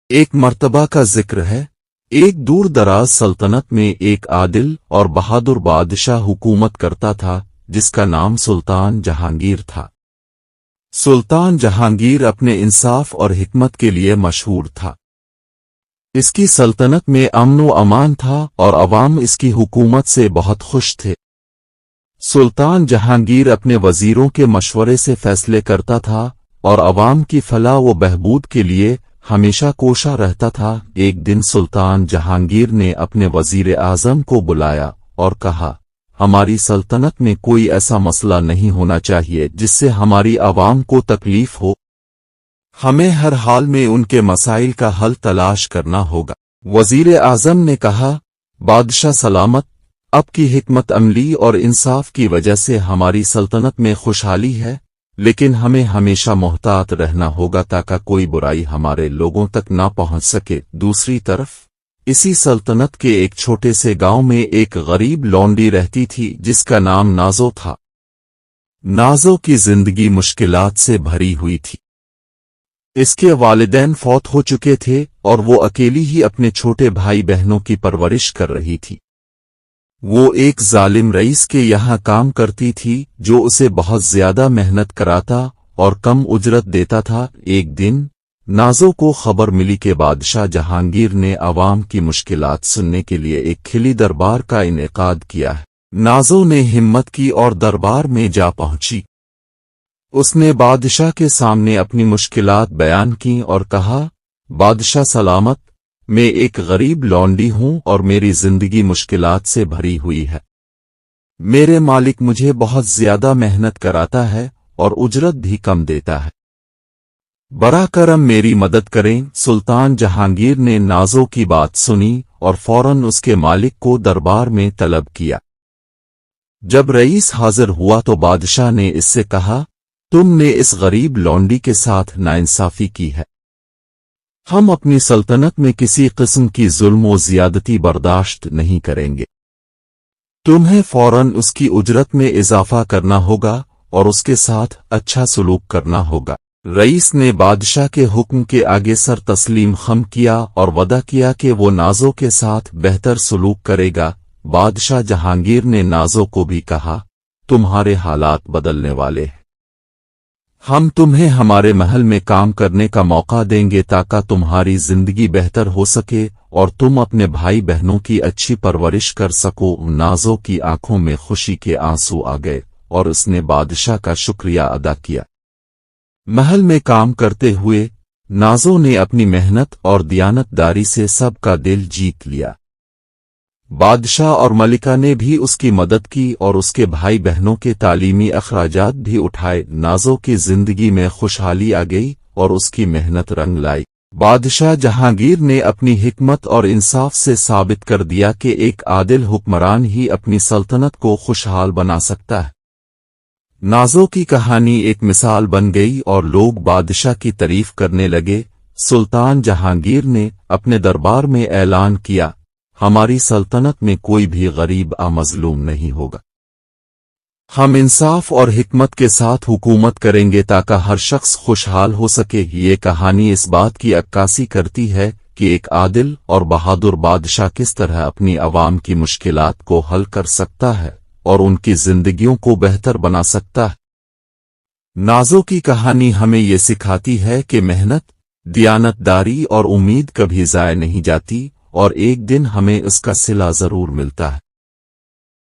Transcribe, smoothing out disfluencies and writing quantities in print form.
ایک مرتبہ کا ذکر ہے، ایک دور دراز سلطنت میں ایک عادل اور بہادر بادشاہ حکومت کرتا تھا جس کا نام سلطان جہانگیر تھا۔ سلطان جہانگیر اپنے انصاف اور حکمت کے لیے مشہور تھا۔ اس کی سلطنت میں امن و امان تھا اور عوام اس کی حکومت سے بہت خوش تھے۔ سلطان جہانگیر اپنے وزیروں کے مشورے سے فیصلے کرتا تھا اور عوام کی فلاح و بہبود کے لیے ہمیشہ کوشاں رہتا تھا۔ ایک دن سلطان جہانگیر نے اپنے وزیر اعظم کو بلایا اور کہا، ہماری سلطنت میں کوئی ایسا مسئلہ نہیں ہونا چاہیے جس سے ہماری عوام کو تکلیف ہو۔ ہمیں ہر حال میں ان کے مسائل کا حل تلاش کرنا ہوگا۔ وزیر اعظم نے کہا، بادشاہ سلامت، اب کی حکمت عملی اور انصاف کی وجہ سے ہماری سلطنت میں خوشحالی ہے، لیکن ہمیں ہمیشہ محتاط رہنا ہوگا تاکہ کوئی برائی ہمارے لوگوں تک نہ پہنچ سکے۔ دوسری طرف اسی سلطنت کے ایک چھوٹے سے گاؤں میں ایک غریب لونڈی رہتی تھی جس کا نام نازو تھا۔ نازو کی زندگی مشکلات سے بھری ہوئی تھی۔ اس کے والدین فوت ہو چکے تھے اور وہ اکیلی ہی اپنے چھوٹے بھائی بہنوں کی پرورش کر رہی تھی۔ وہ ایک ظالم رئیس کے یہاں کام کرتی تھی جو اسے بہت زیادہ محنت کراتا اور کم اجرت دیتا تھا۔ ایک دن نازو کو خبر ملی کہ بادشاہ جہانگیر نے عوام کی مشکلات سننے کے لیے ایک کھلی دربار کا انعقاد کیا ہے۔ نازو نے ہمت کی اور دربار میں جا پہنچی۔ اس نے بادشاہ کے سامنے اپنی مشکلات بیان کیں اور کہا، بادشاہ سلامت، میں ایک غریب لونڈی ہوں اور میری زندگی مشکلات سے بھری ہوئی ہے۔ میرے مالک مجھے بہت زیادہ محنت کراتا ہے اور اجرت بھی کم دیتا ہے۔ براہ کرم میری مدد کریں۔ سلطان جہانگیر نے نازو کی بات سنی اور فوراً اس کے مالک کو دربار میں طلب کیا۔ جب رئیس حاضر ہوا تو بادشاہ نے اس سے کہا، تم نے اس غریب لونڈی کے ساتھ ناانصافی کی ہے۔ ہم اپنی سلطنت میں کسی قسم کی ظلم و زیادتی برداشت نہیں کریں گے۔ تمہیں فوراً اس کی اجرت میں اضافہ کرنا ہوگا اور اس کے ساتھ اچھا سلوک کرنا ہوگا۔ رئیس نے بادشاہ کے حکم کے آگے سر تسلیم خم کیا اور وعدہ کیا کہ وہ نازو کے ساتھ بہتر سلوک کرے گا۔ بادشاہ جہانگیر نے نازو کو بھی کہا، تمہارے حالات بدلنے والے ہیں۔ ہم تمہیں ہمارے محل میں کام کرنے کا موقع دیں گے تاکہ تمہاری زندگی بہتر ہو سکے اور تم اپنے بھائی بہنوں کی اچھی پرورش کر سکو۔ نازو کی آنکھوں میں خوشی کے آنسو آ گئے اور اس نے بادشاہ کا شکریہ ادا کیا۔ محل میں کام کرتے ہوئے نازو نے اپنی محنت اور دیانت داری سے سب کا دل جیت لیا۔ بادشاہ اور ملکہ نے بھی اس کی مدد کی اور اس کے بھائی بہنوں کے تعلیمی اخراجات بھی اٹھائے۔ نازو کی زندگی میں خوشحالی آ گئی اور اس کی محنت رنگ لائی۔ بادشاہ جہانگیر نے اپنی حکمت اور انصاف سے ثابت کر دیا کہ ایک عادل حکمران ہی اپنی سلطنت کو خوشحال بنا سکتا ہے۔ نازو کی کہانی ایک مثال بن گئی اور لوگ بادشاہ کی تعریف کرنے لگے۔ سلطان جہانگیر نے اپنے دربار میں اعلان کیا، ہماری سلطنت میں کوئی بھی غریب مظلوم نہیں ہوگا۔ ہم انصاف اور حکمت کے ساتھ حکومت کریں گے تاکہ ہر شخص خوشحال ہو سکے۔ یہ کہانی اس بات کی عکاسی کرتی ہے کہ ایک عادل اور بہادر بادشاہ کس طرح اپنی عوام کی مشکلات کو حل کر سکتا ہے اور ان کی زندگیوں کو بہتر بنا سکتا ہے۔ نازو کی کہانی ہمیں یہ سکھاتی ہے کہ محنت، دیانت داری اور امید کبھی ضائع نہیں جاتی اور ایک دن ہمیں اس کا صلہ ضرور ملتا ہے۔